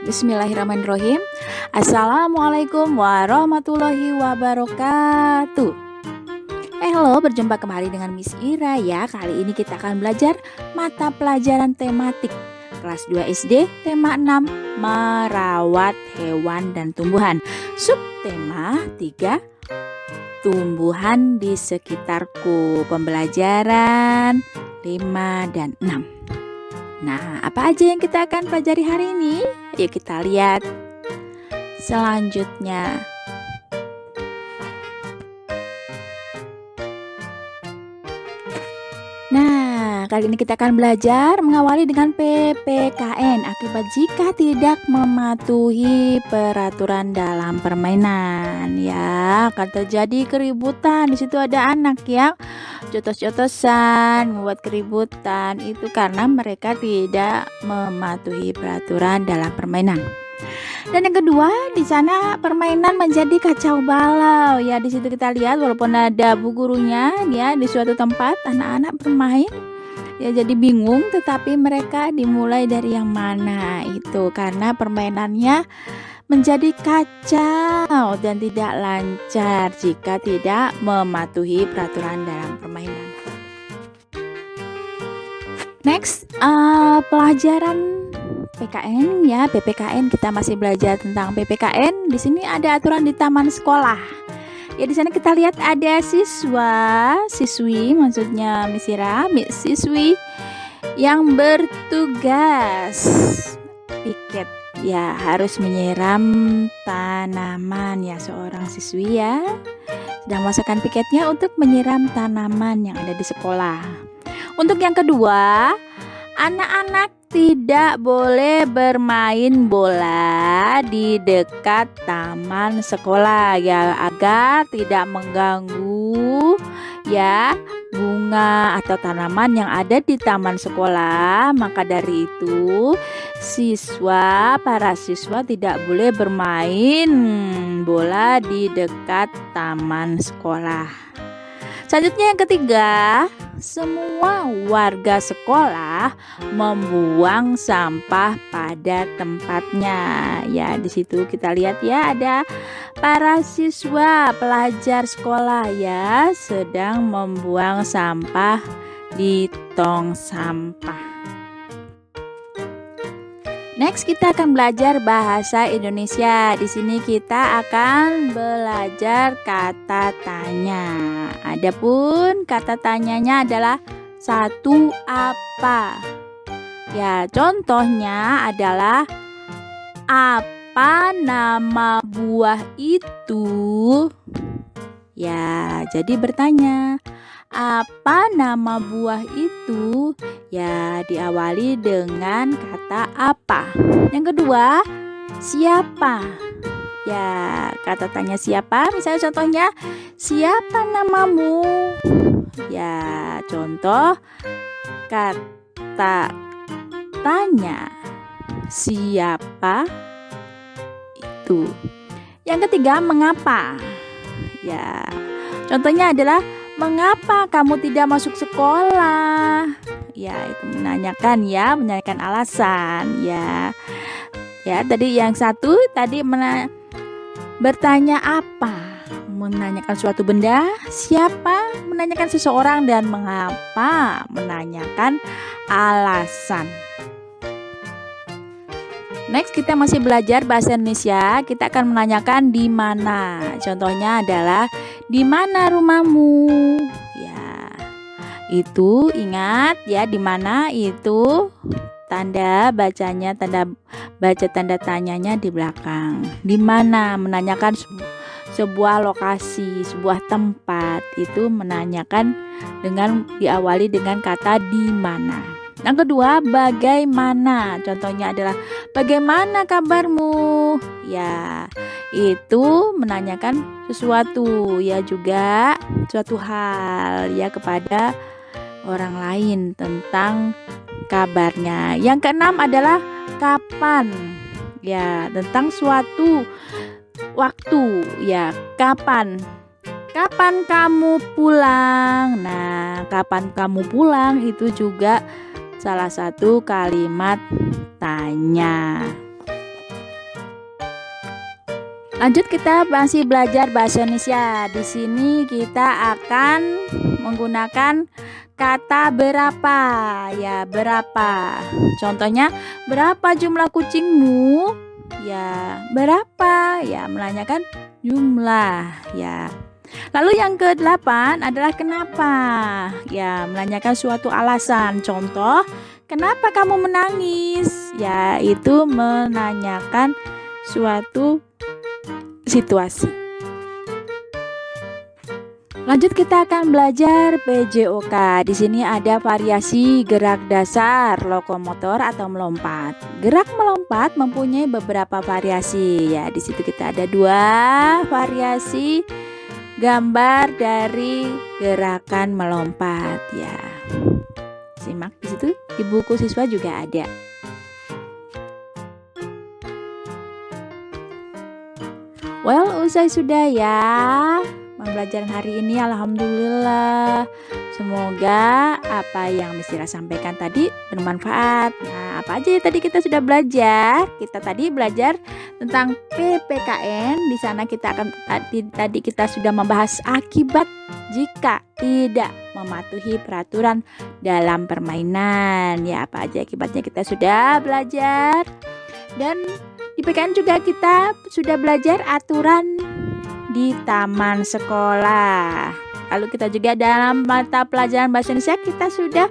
Bismillahirrahmanirrahim. Assalamualaikum warahmatullahi wabarakatuh. Halo, berjumpa kembali dengan Miss Ira ya. Kali ini kita akan belajar mata pelajaran tematik kelas 2 SD, tema 6, merawat hewan dan tumbuhan. Subtema 3, tumbuhan di sekitarku. Pembelajaran 5 dan 6. Nah, apa aja yang kita akan pelajari hari ini? Yuk kita lihat selanjutnya. Nah, kali ini kita akan belajar mengawali dengan PPKN. Akibat jika tidak mematuhi peraturan dalam permainan, ya akan terjadi keributan. Di situ ada anak yang jotos-jotosan, membuat keributan. Itu karena mereka tidak mematuhi peraturan dalam permainan. Dan yang kedua, di sana permainan menjadi kacau balau. Ya, di situ kita lihat walaupun ada bu gurunya, ya di suatu tempat anak-anak bermain, ya jadi bingung. Tetapi mereka dimulai dari yang mana itu karena permainannya menjadi kacau dan tidak lancar jika tidak mematuhi peraturan dalam permainan. Next, pelajaran PKN ya, PPKN. Kita masih belajar tentang PPKN. Di sini ada aturan di taman sekolah. Ya, di sana kita lihat ada siswi, maksudnya siswi yang bertugas piket. Ya, harus menyiram tanaman ya, seorang siswi ya sedang melaksanakan piketnya untuk menyiram tanaman yang ada di sekolah. Untuk yang kedua, anak-anak tidak boleh bermain bola di dekat taman sekolah ya, agar tidak mengganggu ya bunga atau tanaman yang ada di taman sekolah. Maka dari itu para siswa tidak boleh bermain bola di dekat taman sekolah. Selanjutnya yang ketiga, semua warga sekolah membuang sampah pada tempatnya. Ya, di situ kita lihat ya ada para siswa pelajar sekolah ya sedang membuang sampah di tong sampah. Next, kita akan belajar bahasa Indonesia. Di sini kita akan belajar kata tanya. Adapun kata tanyanya adalah satu apa. Ya, contohnya adalah apa nama buah itu? Ya, jadi bertanya, apa nama buah itu? Ya, diawali dengan kata apa. Yang kedua, siapa? Ya, kata tanya siapa. Misalnya contohnya, siapa namamu? Ya, contoh kata tanya siapa itu. Yang ketiga, mengapa? Ya, contohnya adalah mengapa kamu tidak masuk sekolah? Ya, itu menanyakan alasan ya. Ya, tadi yang satu bertanya apa? Menanyakan suatu benda, siapa? Menanyakan seseorang, dan mengapa? Menanyakan alasan. Next, kita masih belajar bahasa Indonesia. Kita akan menanyakan di mana. Contohnya adalah di mana rumahmu? Ya, itu ingat ya, di mana itu tanda baca tanyanya di belakang. Di mana menanyakan sebuah lokasi, sebuah tempat. Itu menanyakan dengan diawali dengan kata di mana. Yang kedua, bagaimana? Contohnya adalah bagaimana kabarmu? Ya, itu menanyakan sesuatu ya, juga suatu hal ya kepada orang lain tentang kabarnya. Yang keenam adalah kapan? Ya, tentang suatu waktu ya, kapan? Kapan kamu pulang? Nah, kapan kamu pulang itu juga salah satu kalimat tanya. Lanjut, kita masih belajar bahasa Indonesia. Di sini kita akan menggunakan kata berapa. Ya, berapa. Contohnya, berapa jumlah kucingmu? Ya, berapa? Ya, menanyakan jumlah. Ya. Lalu yang ke-8 adalah kenapa. Ya, menanyakan suatu alasan. Contoh, kenapa kamu menangis? Ya, itu menanyakan suatu situasi. Lanjut, kita akan belajar PJOK. Di sini ada variasi gerak dasar lokomotor atau melompat. Gerak melompat mempunyai beberapa variasi. Ya, di situ kita ada 2 variasi gambar dari gerakan melompat. Ya, simak di situ, di buku siswa juga ada. Well, usai sudah ya pembelajaran hari ini. Alhamdulillah, semoga apa yang Miss Ira sampaikan tadi bermanfaat. Nah, apa aja ya tadi kita sudah belajar? Kita tadi belajar tentang PPKN. Di sana kita akan tadi kita sudah membahas akibat jika tidak mematuhi peraturan dalam permainan. Ya, apa aja akibatnya kita sudah belajar. Dan di PKN juga kita sudah belajar aturan di taman sekolah. Lalu kita juga dalam mata pelajaran bahasa Indonesia kita sudah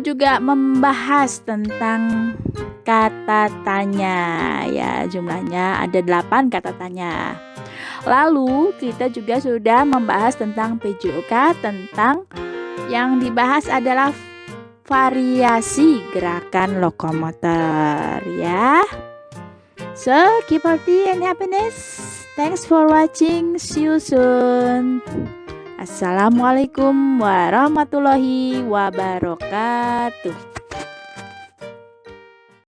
juga membahas tentang kata tanya. Ya, jumlahnya ada 8 kata tanya. Lalu kita juga sudah membahas tentang PJOK, tentang yang dibahas adalah variasi gerakan lokomotor ya. So, keep healthy and happiness. Thanks for watching. See you soon. Assalamualaikum warahmatullahi wabarakatuh.